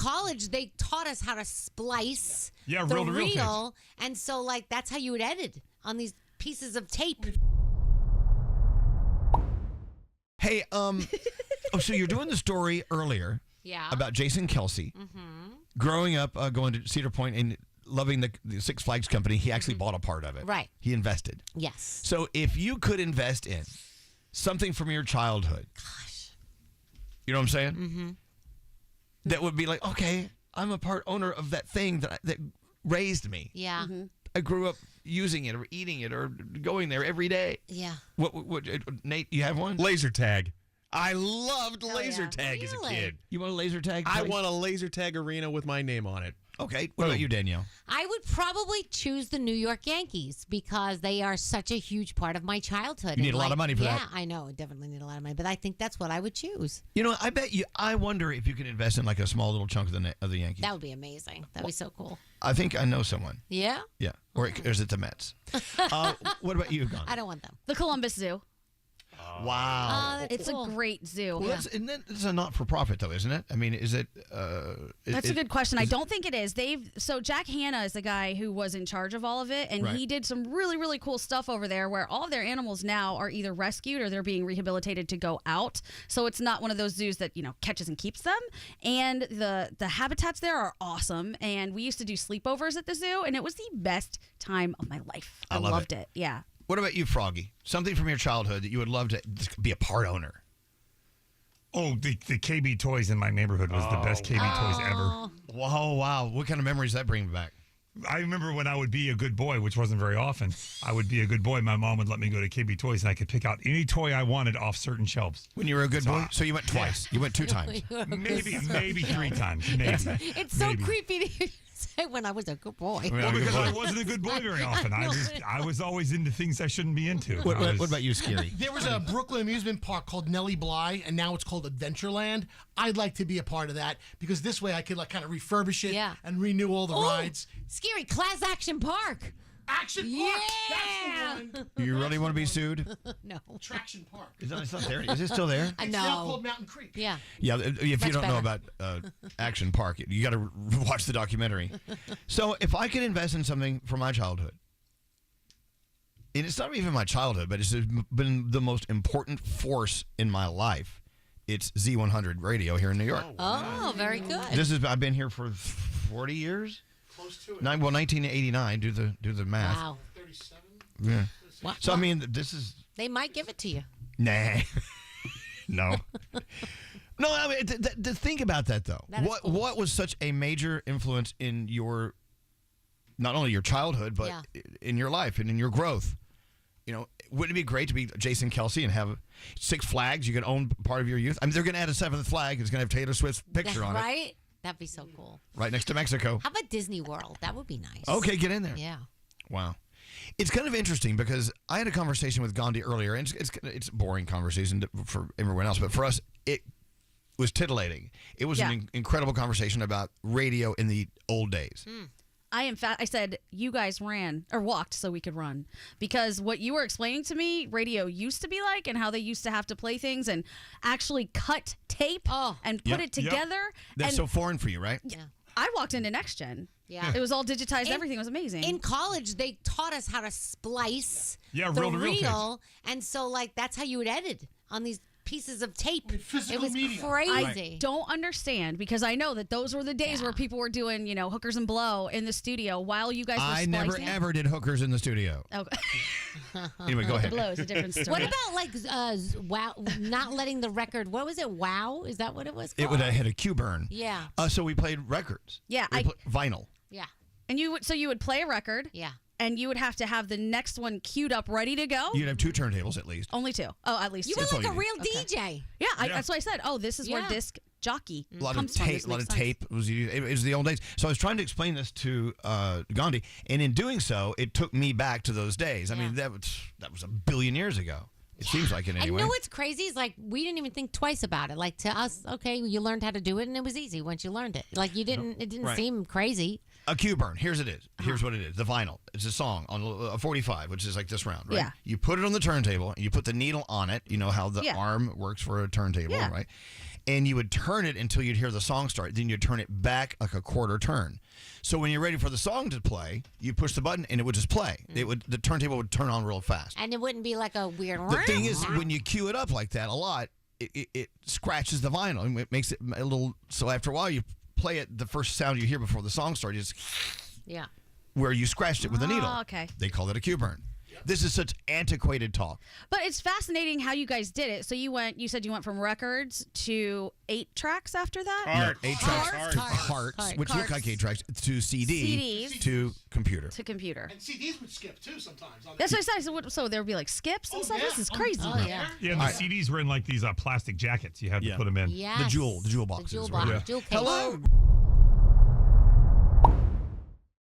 college, they taught us how to splice the reel, reel and so like that's how you would edit on these pieces of tape. Hey, so you're doing the story earlier about Jason Kelsey growing up, going to Cedar Point and loving the Six Flags company. He actually bought a part of it. Right. He invested. Yes. So if you could invest in something from your childhood. Gosh. You know what I'm saying? Mm-hmm. That would be like, okay, I'm a part owner of that thing that raised me. Yeah. Mm-hmm. I grew up using it or eating it or going there every day. Yeah. What Nate, you have one? Laser tag. I loved laser tag as a kid. You want a laser tag? I want a laser tag arena with my name on it. Okay. What about you, Danielle? I would probably choose the New York Yankees because they are such a huge part of my childhood. You need a lot of money for that. Yeah, I know. I definitely need a lot of money, but I think that's what I would choose. You know, I wonder if you could invest in like a small little chunk of the Yankees. That would be amazing. That would be so cool. I think I know someone. Yeah? Yeah. Or is it the Mets? What about you, Gandhi? I don't want them. The Columbus Zoo. Wow. It's a great zoo. Well, it's a not-for-profit, though, isn't it? I mean, is it? That's a good question. I don't think it is. So Jack Hanna is the guy who was in charge of all of it, and he did some really, really cool stuff over there where all of their animals now are either rescued or they're being rehabilitated to go out. So it's not one of those zoos that, catches and keeps them. And the habitats there are awesome. And we used to do sleepovers at the zoo, and it was the best time of my life. I loved it. Yeah. What about you, Froggy? Something from your childhood that you would love to be a part owner? Oh, the KB Toys in my neighborhood was the best KB Toys ever. Whoa, wow. What kind of memories does that bring back? I remember when I would be a good boy, which wasn't very often. I would be a good boy. My mom would let me go to KB Toys, and I could pick out any toy I wanted off certain shelves. When you were a good boy? So you went twice. You went 2 times. Maybe 3 times. Maybe. It's so creepy to say when I was a good boy. Well, because I wasn't a good boy very often. I was always into things I shouldn't be into. What about you, Scary? There was a Brooklyn amusement park called Nellie Bly, and now it's called Adventureland. I'd like to be a part of that because this way I could kind of refurbish it and renew all the rides. Scary Class Action Park. Action Park. That's the one. You really want to be sued? No. Traction Park. It's not there. Is it still there? It's now called Mountain Creek. Yeah. Yeah. If you don't know about Action Park, you got to watch the documentary. So if I could invest in something from my childhood, and it's not even my childhood, but it's been the most important force in my life. It's Z100 Radio here in New York. Oh, very good. I've been here for 40 years. Close to it. 1989. Do the math. Wow. 37. Yeah. What? So I mean, this is. They might give it to you. Nah. No. No. I mean, to think about that though. What was such a major influence in your, not only your childhood, but in your life and in your growth? Wouldn't it be great to be Jason Kelsey and have Six Flags? You could own part of your youth. I mean, they're going to add a 7th flag. It's going to have Taylor Swift's picture on it. Right? That'd be so cool. Right next to Mexico. How about Disney World? That would be nice. Okay, get in there. Yeah. Wow. It's kind of interesting because I had a conversation with Gandhi earlier, and it's a boring conversation for everyone else, but for us, it was titillating. It was an incredible conversation about radio in the old days. I said, you guys ran or walked so we could run, because what you were explaining to me, radio used to be like, and how they used to have to play things and actually cut tape and put it together. That's so foreign for you, right? Yeah. I walked into Next Gen. Yeah. It was all digitized. Everything was amazing. In college, they taught us how to splice the reel, and so like that's how you would edit on these pieces of tape. It was crazy. I don't understand, because I know that those were the days where people were doing, hookers and blow in the studio while you guys were splicing. I never ever did hookers in the studio. Okay. Anyway, go ahead. The blow is a different story. What about wow, not letting the record? What was it? Wow, is that what it was called? It would have hit a cue burn. Yeah. So we played records. Yeah. Vinyl. Yeah. And you would play a record. Yeah. And you would have to have the next one queued up, ready to go. You'd have 2 turntables at least. Only 2. Oh, at least you 2. were like a real DJ. Yeah, that's what I said. Oh, this is where disc jockey A lot comes of tape. from. A lot of tape was used. It was the old days. So I was trying to explain this to Gandhi, and in doing so, it took me back to those days. I mean, that was a billion years ago. It seems like it anyway. And you know what's crazy is like we didn't even think twice about it. Like to us, okay, you learned how to do it, and it was easy once you learned it. Like you didn't. It didn't seem crazy. A cue burn. Here's what it is. The vinyl. It's a song on a 45, which is like this round, right? Yeah. You put it on the turntable, and you put the needle on it. You know how the arm works for a turntable, right? and you would turn it until you'd hear the song start. Then you'd turn it back like a quarter turn. So when you're ready for the song to play, you push the button and it would just play. The turntable would turn on real fast. And it wouldn't be like a weird. The thing is, when you cue it up like that a lot, it scratches the vinyl and it makes it a little. So after a while, you play it. The first sound you hear before the song starts is where you scratched it with a needle. Okay. They call it a cue burn. This is such antiquated talk. But it's fascinating how you guys did it. So you said you went from records to 8 tracks after that? Hearts. 8 tracks to hearts, which look like 8 tracks, to CDs, to computer. To computer. And CDs would skip too sometimes. That's what I said. So there would be like skips and stuff? This is crazy. Yeah, and the CDs were in like these plastic jackets. You had to put them in. Yes. The jewel boxes. The jewel box. Right? Jewel case. Hello.